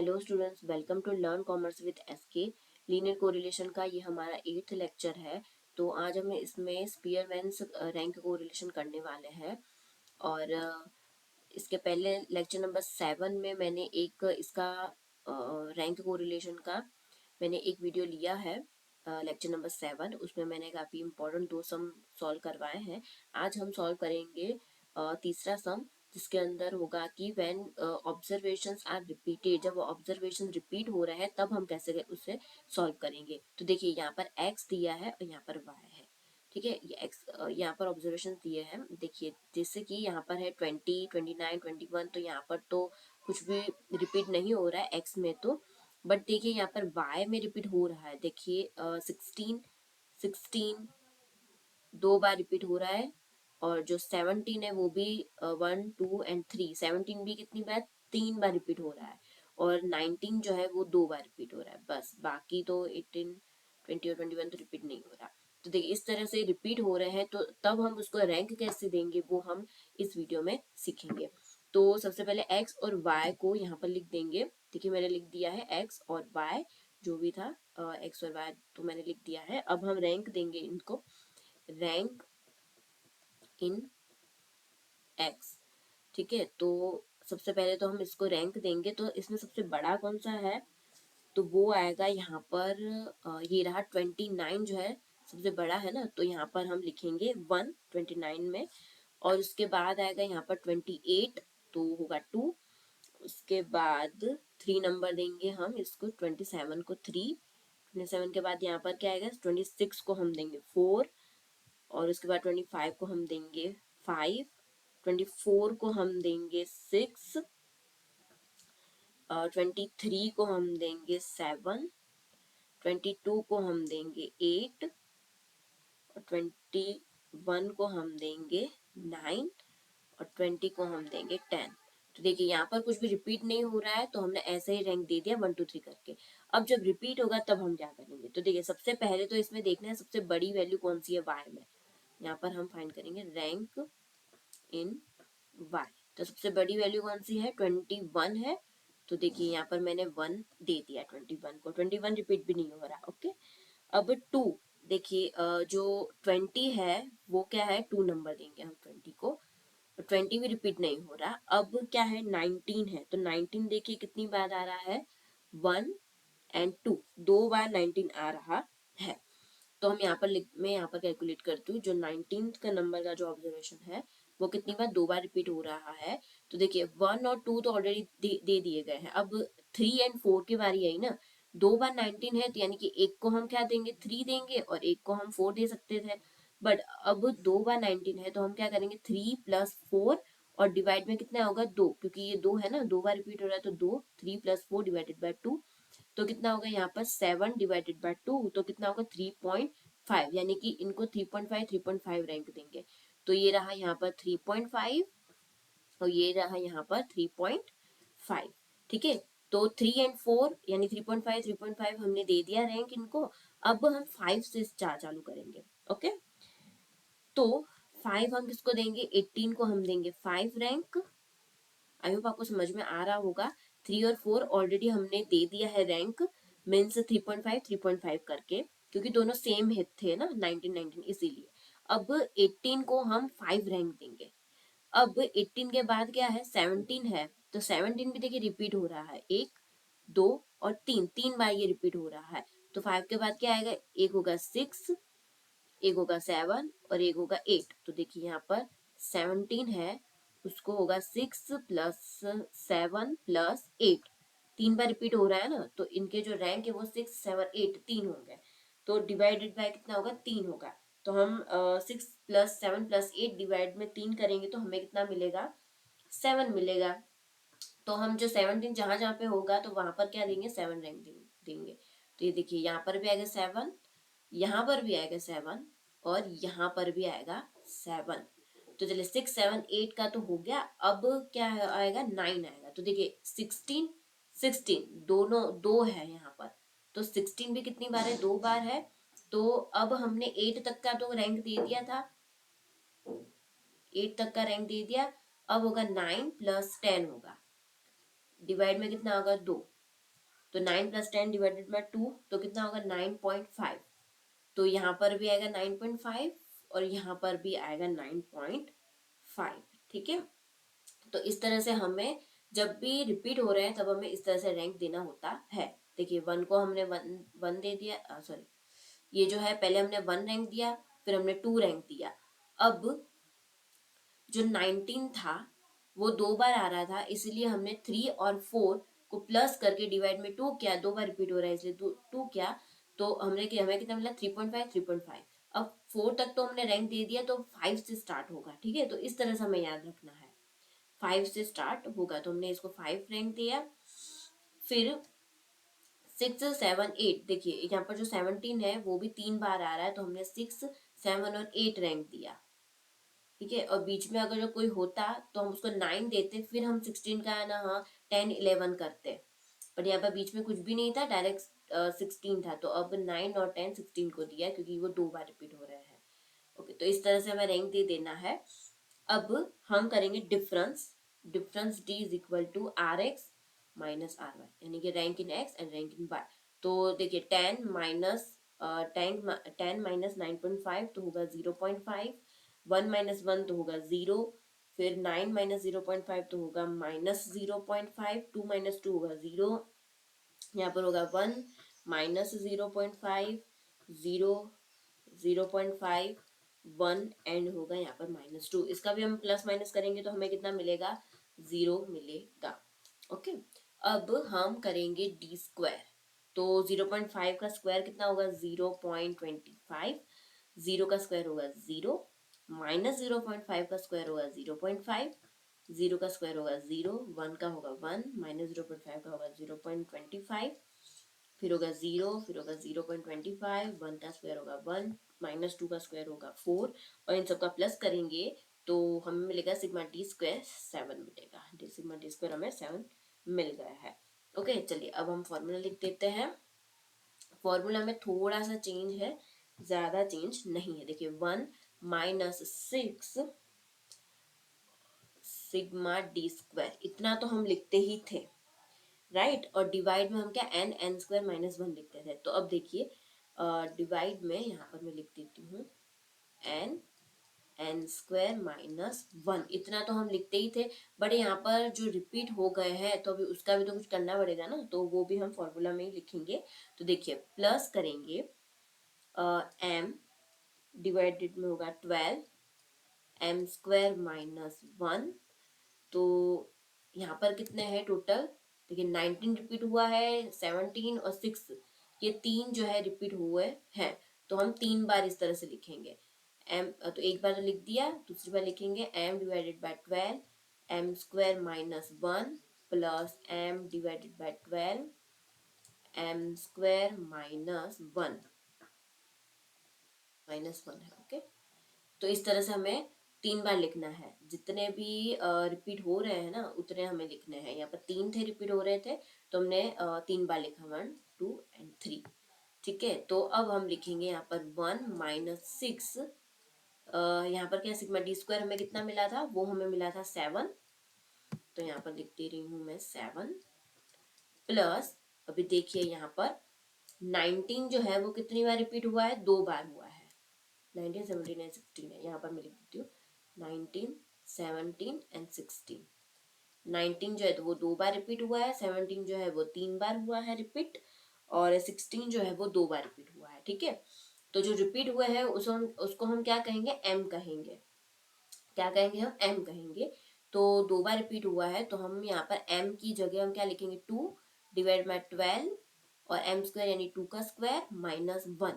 Hello students, welcome to learn commerce with SK. Linear correlation का ये हमारा 8th lecture है। तो आज हम इसमें स्पीयरमैन्स रैंक कोरिलेशन करने वाले हैं। और इसके पहले लेक्चर नंबर 7 में मैंने एक इसका रैंक कोरिलेशन का मैंने एक वीडियो लिया है। लेक्चर नंबर 7 उसमें मैंने काफ़ी इंपॉर्टेंट 2 सम सॉल्व करवाए हैं। आज हम सॉल्व करेंगे तीसरा सम, जिसके अंदर होगा कि व्हेन ऑब्जर्वेशंस आर रिपीटेड, जब ऑब्जर्वेशन रिपीट हो रहे हैं तब हम कैसे उसे सॉल्व करेंगे। तो देखिए यहाँ पर x दिया है और यहाँ पर y है। ठीक है, ये x यहाँ पर ऑब्जर्वेशन दिए हैं। देखिए जैसे कि यहाँ पर है 20, 29, 21, तो यहाँ पर तो कुछ भी रिपीट नहीं हो रहा है x में तो। बट देखिए यहाँ पर y में रिपीट हो रहा है। देखिए 16 दो बार रिपीट हो रहा है। और जो 17 है वो भी 1, 2 एंड 3, 17 भी कितनी बार, 3 बार रिपीट हो रहा है। और 19 जो है वो 2 बार रिपीट हो रहा है बस, बाकी तो 18, 20 और 21 तो रिपीट नहीं हो रहा। तो देखिए इस तरह से रिपीट हो रहे हैं, तो तब हम उसको रैंक कैसे देंगे वो हम इस वीडियो में सीखेंगे। तो सबसे पहले x और y को यहाँ पर लिख देंगे। देखिए मैंने लिख दिया है x और y, जो भी था x और y तो मैंने लिख दिया है। अब हम रैंक देंगे इनको, रैंक इन x। ठीक है, तो सबसे पहले तो हम इसको रैंक देंगे। तो इसमें सबसे बड़ा कौन सा है, तो वो आएगा यहाँ पर ये रहा 29 जो है सबसे बड़ा है ना, तो यहाँ पर हम लिखेंगे 1 29 में। और उसके बाद आएगा यहाँ पर 28, तो होगा 2। उसके बाद 3 नंबर देंगे हम इसको, 27 को 3। 27 के बाद यहाँ पर क्या आएगा, 26 को हम देंगे 4। और उसके बाद 25 को हम देंगे 5। 24 को हम देंगे 6। 23 को हम देंगे 7। 22 को हम देंगे 8। और 21 को हम देंगे 9। और 20 को हम देंगे 10। तो देखिए यहाँ पर कुछ भी रिपीट नहीं हो रहा है, तो हमने ऐसे ही रैंक दे दिया 1 2 3 करके। अब जब रिपीट होगा तब हम क्या करेंगे, तो देखिए सबसे पहले तो इसमें देखना है सबसे बड़ी वैल्यू कौन सी है y में। यहाँ पर हम फाइंड करेंगे रैंक इन y। तो सबसे बड़ी वैल्यू कौन सी है, 21 है। तो देखिए यहाँ पर मैंने 1 दे दिया 21 को, 21 रिपीट भी नहीं हो रहा। ओके, अब 2 देखिए जो 20 है वो क्या है, 2 नंबर देंगे हम 20 को। 20 भी रिपीट नहीं हो रहा। अब क्या है, 19 है, तो 19 देखिए कितनी बार आ रहा है, 1 एंड 2, 2 बार 19 आ रहा है। तो हम यहाँ पर मैं यहाँ पर कैलकुलेट करती हूँ, जो 19th का नंबर का जो ऑब्जर्वेशन है वो कितनी बार, 2 बार रिपीट हो रहा है। तो देखिए 1 और 2 तो ऑलरेडी दे दिए गए हैं। अब 3 एंड 4 की बारी आई ना। 2 बार 19 है, तो यानी कि एक को हम क्या देंगे, 3 देंगे, और एक को हम 4 दे सकते थे। बट अब 2 बार 19 है, तो हम क्या करेंगे, 3 + 4 और डिवाइड में कितना होगा, 2, क्योंकि ये 2 है ना, 2 बार रिपीट हो रहा है, तो 2, 3 + 4 डिवाइडेड बाय 2। तो कितना होगा यहाँ पर 7 डिवाइडेड बाय 2, तो कितना होगा 3.5, यानी कि इनको 3.5 3.5 रैंक देंगे। तो ये रहा यहाँ पर 3.5 और ये रहा यहाँ पर 3.5। ठीक है, तो 3 एंड 4 यानी 3.5 3.5 हमने दे दिया रैंक इनको। अब हम 5 से चालू करेंगे। ओके, तो 5 हम किसको देंगे, 18 को हम देंगे 5 रैंक। आई होप आपको समझ में आ रहा होगा। 3 और 4 ऑलरेडी हमने दे दिया है रैंक, मीन्स 3.5 3.5 करके, क्योंकि दोनों सेम थे ना, 19 19, इसीलिए। अब 18 को हम 5 रैंक देंगे। अब 18 के बाद क्या है, 17 है, तो 17 भी देखिए रिपीट हो रहा है, 1 2 और 3, 3 बार ये रिपीट हो रहा है। तो 5 के बाद क्या आएगा, एक होगा 6, एक होगा 7 और एक होगा 8। तो देखिए यहाँ पर 17 है, उसको होगा 6 + 7 + 8, 3 बार रिपीट हो रहा है ना, तो इनके जो रैंक है वो 6 7 8 3 होंगे। तो डिवाइडेड बाय कितना होगा, 3 होगा। तो हम 6 + 7 + 8 डिवाइड में 3 करेंगे तो हमें कितना मिलेगा, 7 मिलेगा। तो हम जो 17 जहां जहां पे होगा तो वहां पर क्या देंगे, 7 रैंक देंगे। तो ये देखिए यहाँ पर भी आएगा 7, यहाँ पर भी आएगा 7 और यहाँ पर भी आएगा 7। तो चलिए 6 7 8 का तो हो गया। अब क्या आएगा, 9 आएगा। तो देखिए 16 16 दोनों 2 है यहाँ पर, तो 16 भी कितनी बार है, 2 बार है। तो अब हमने 8 तक का तो रैंक दे दिया था, 8 तक का रैंक दे दिया। अब होगा 9 + 10 होगा, डिवाइड में कितना होगा, 2। तो 9 + 10 डिवाइडेड बाय 2 तो कितना होगा 9.5। तो यहाँ पर भी आएगा 9.5 और यहाँ पर भी आएगा 9.5। ठीक है, तो इस तरह से हमें जब भी रिपीट हो रहे हैं तब हमें इस तरह से रैंक देना होता है। देखिए 1 को हमने 1 दे दिया, सॉरी ये जो है पहले हमने 1 रैंक दिया, फिर हमने 2 रैंक दिया। अब जो 19 था वो 2 बार आ रहा था, इसलिए हमने 3 और 4 को प्लस करके डिवाइड में 2 किया, 2 बार रिपीट हो रहा है इसलिए 2 किया, तो हमें कितना मिला 3.5 3.5। अब 4 तक तो हमने रैंक दे दिया, तो 5 से स्टार्ट होगा। ठीक है, तो इस तरह से हमें याद रखना है, 5 से स्टार्ट होगा, तो हमने इसको 5 रैंक दिया। फिर 6 7 8, देखिए यहाँ पर जो 17 है वो भी 3 बार आ रहा है, तो हमने 6 7 और 8 रैंक दिया। ठीक है, और बीच में अगर जो कोई होता तो हम उसको 9 देते, फिर हम 16 का है ना, हाँ 10 11 करते, पर यहाँ पर बीच में कुछ भी नहीं था, डायरेक्ट 16 था, तो अब 9 और 10 16 को दिया क्योंकि वो 2 बार रिपीट हो रहे हैं। ओके, तो इस तरह से हमें रैंक दे देना है। अब हम करेंगे difference, difference D is equal to R X minus R Y, यानी कि rank in X and rank in Y. तो देखिए 10 माइनस 9.5 तो होगा 0.5, 1 माइनस 1 तो होगा 0, फिर 9 माइनस 0.5 तो होगा माइनस 0.5, 2 माइनस 2 होगा 0, यहाँ पर होगा 1 माइनस 0.5 0 0.5 1 एंड होगा यहाँ पर -2। इसका भी हम प्लस माइनस करेंगे तो हमें कितना मिलेगा 0 मिलेगा। ओके, अब हम करेंगे डी स्क्वायर। तो 0.5 का स्क्वायर कितना होगा 0.25, 0 का स्क्वायर होगा 0, माइनस 0.5 का स्क्वायर होगा 0.5, 0 का स्क्वायर होगा 0, 1 का होगा 1, माइनस 0.5 का होगा 0.25, फिर होगा 0, फिर होगा 0.25, 1 का स्क्वायर होगा 1, -2 का स्क्वायर होगा 4, और इन सबका प्लस करेंगे तो हमें मिलेगा सिग्मा टी स्क्वायर 7 मिलेगा। सिग्मा टी स्क्वायर हमें 7 मिल गया है। ओके, चलिए अब हम फॉर्मूला लिख देते हैं। फॉर्मूला में थोड़ा सा चेंज है, ज्यादा चेंज नहीं है। देखिए 1 माइनस 6 सिग्मा डी स्क्वायर, इतना तो हम लिखते ही थे, राइट। और डिवाइड में हम क्या एन स्क्वायर -1 लिखते थे। तो अब देखिए डिवाइड में यहाँ पर मैं लिख देती हूँ एन स्क्वायर -1, इतना तो हम लिखते ही थे, बट यहाँ पर जो रिपीट हो गए हैं तो अभी उसका भी तो कुछ करना पड़ेगा ना, तो वो भी हम फॉर्मूला में ही लिखेंगे। तो देखिए प्लस करेंगे एम डिवाइडेड में होगा 12 एम स्क्वायर -1, तो यहाँ पर कितने हैं टोटल, देखिए 19 रिपीट हुआ है, 17 और 6, ये 3 जो है रिपीट हुए हैं, तो हम 3 बार इस तरह से लिखेंगे। एम तो एक बार तो लिख दिया, दूसरी बार लिखेंगे M divided by 12 M square -1 plus M divided by 12 M square -1 है। ओके, तो इस तरह से हमें 3 बार लिखना है, जितने भी रिपीट हो रहे हैं ना उतने हमें लिखने हैं। यहाँ पर 3 थे रिपीट हो रहे थे, तो हमने 3 बार लिखा 1 2 एंड 3। ठीक है, तो अब हम लिखेंगे यहाँ पर 1 माइनस 6, यहाँ पर क्या सिग्मा डी स्क्वायर हमें कितना मिला था, वो हमें मिला था 7, तो यहाँ पर लिख दे रही हूँ मैं 7 प्लस, अभी देखिए यहाँ पर 19 जो है वो कितनी बार रिपीट हुआ है, 2 बार हुआ है, 19 17 एंड 16 है, यहाँ पर मैं लिख देती हूँ 19 17 एंड 16। 19 जो है तो वो 2 बार रिपीट हुआ है, 17 जो है वो 3 बार हुआ है रिपीट, और 16 जो है वो 2 बार रिपीट हुआ है। ठीक है, तो जो रिपीट हुआ है उसको हम क्या कहेंगे, एम कहेंगे। क्या कहेंगे, हम एम कहेंगे। तो 2 बार रिपीट हुआ है तो हम यहाँ पर एम की जगह हम क्या लिखेंगे 2 डिवाइड बाय 12 और एम स्क्वायर यानी 2 का स्क्वायर -1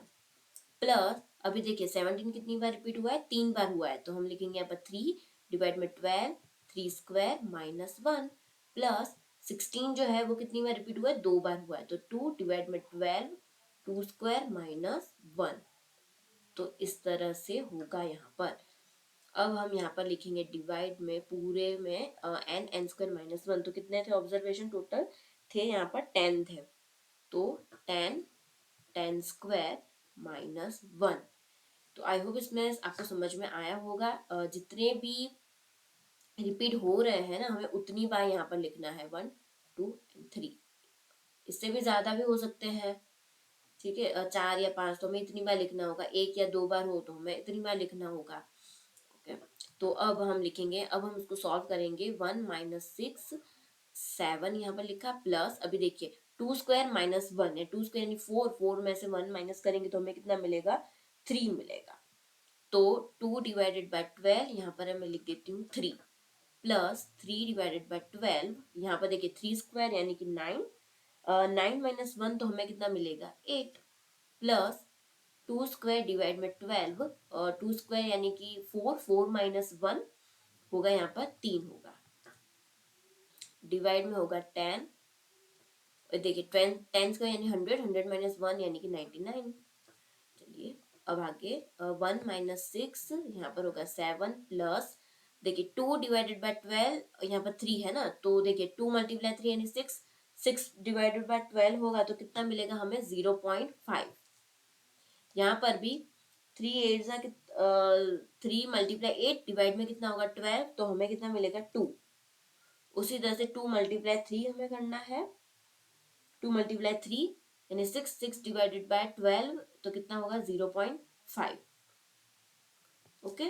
प्लस, अभी देखिए 17 कितनी बार रिपीट हुआ है, 3 बार हुआ है, तो हम लिखेंगे यहाँ पर 3 डिवाइड में 12 3 स्क्वायर -1 प्लस 16 जो है वो कितनी बार रिपीट हुआ है, 2 बार हुआ है, तो 2 डिवाइड में 12 2 स्क्वायर -1, तो इस तरह से होगा यहाँ पर। अब हम यहाँ पर लिखेंगे डिवाइड में पूरे में एन स्क्वायर -1, तो कितने थे ऑब्जर्वेशन टोटल थे, यहाँ पर 10 थे, तो 10 स्क्वायर -1। तो आई होप इसमें आपको समझ में आया होगा। जितने भी रिपीट हो रहे हैं ना हमें उतनी बार यहाँ पर लिखना है 1 2 3, इससे भी ज्यादा भी हो सकते हैं, ठीक है, 4 या 5, तो हमें इतनी बार लिखना होगा, 1 या 2 बार हो तो हमें इतनी बार लिखना होगा। ओके, तो अब हम लिखेंगे, अब हम इसको सॉल्व करेंगे। 1 - 6 7 यहाँ पर लिखा, प्लस अभी देखिए 2² - 1 है, 2² यानी 4, 4 में से 1 माइनस करेंगे तो हमें कितना मिलेगा, 3 मिलेगा। तो 2/12 यहाँ पर मैं लिख देती हूँ 3, प्लस 3/12 यहाँ पर देखिए 3² यानी कि 9, 9 - 1 तो हमें कितना मिलेगा 8, प्लस 2² डिवाइड में 12, 2² यानी कि 4, 4 - 1 होगा यहाँ पर 3 होगा, डिवाइड में होगा 10, देखिए 10² यानी 100, 100 - 1 यानी कि 99। चलिए अब आगे 1 - 6 यहाँ पर होगा 7, प्लस देखिए 2/12 यहाँ पर 3 है ना, तो देखिए 2 × 3 यानी 6, 6/12 होगा तो कितना मिलेगा हमें 0.5। यहाँ पर भी 3 8 3 × 8 डिवाइड में कितना होगा 12, तो हमें कितना मिलेगा 2। उसी तरह से 2 × 3 हमें करना है, 2 × 3 यानी 6, 6/12 तो कितना होगा 0.5। ओके,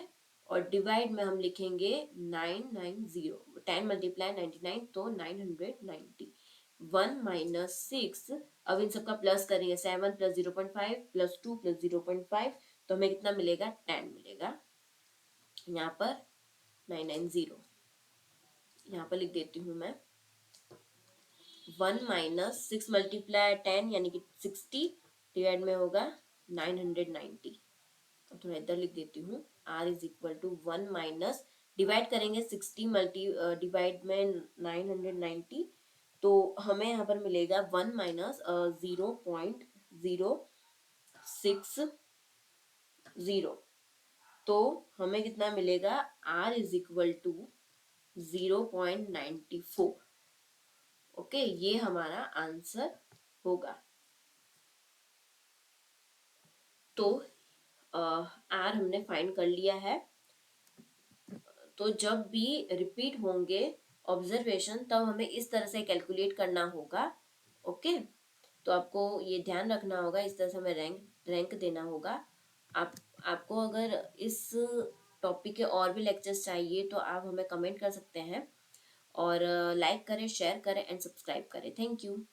और डिवाइड में हम लिखेंगे 990, 10 × 99 तो 990। 1 - 6, अब इन सबका प्लस करेंगे, 7 + 0.5 + 2 + 0.5 तो हमें कितना मिलेगा 10 मिलेगा। यहाँ पर 990 यहाँ पर लिख देती हूँ मैं। 1 - 6 × 10 यानी कि 60, डिवाइड में होगा 990। अब थोड़ा इधर लिख देती हूँ, r = 1 माइनस, डिवाइड करेंगे 60 डिवाइड में 990 तो हमें यहाँ पर मिलेगा 1 - 0.060, तो हमें कितना मिलेगा r = 0.94। ओके, ये हमारा आंसर होगा। तो आर हमने फाइंड कर लिया है। तो जब भी रिपीट होंगे ऑब्जर्वेशन तब हमें इस तरह से कैलकुलेट करना होगा। ओके, तो आपको ये ध्यान रखना होगा, इस तरह से हमें रैंक देना होगा। आपको अगर इस टॉपिक के और भी लेक्चर्स चाहिए तो आप हमें कमेंट कर सकते हैं, और लाइक करें, शेयर करें एंड सब्सक्राइब करें। Thank you.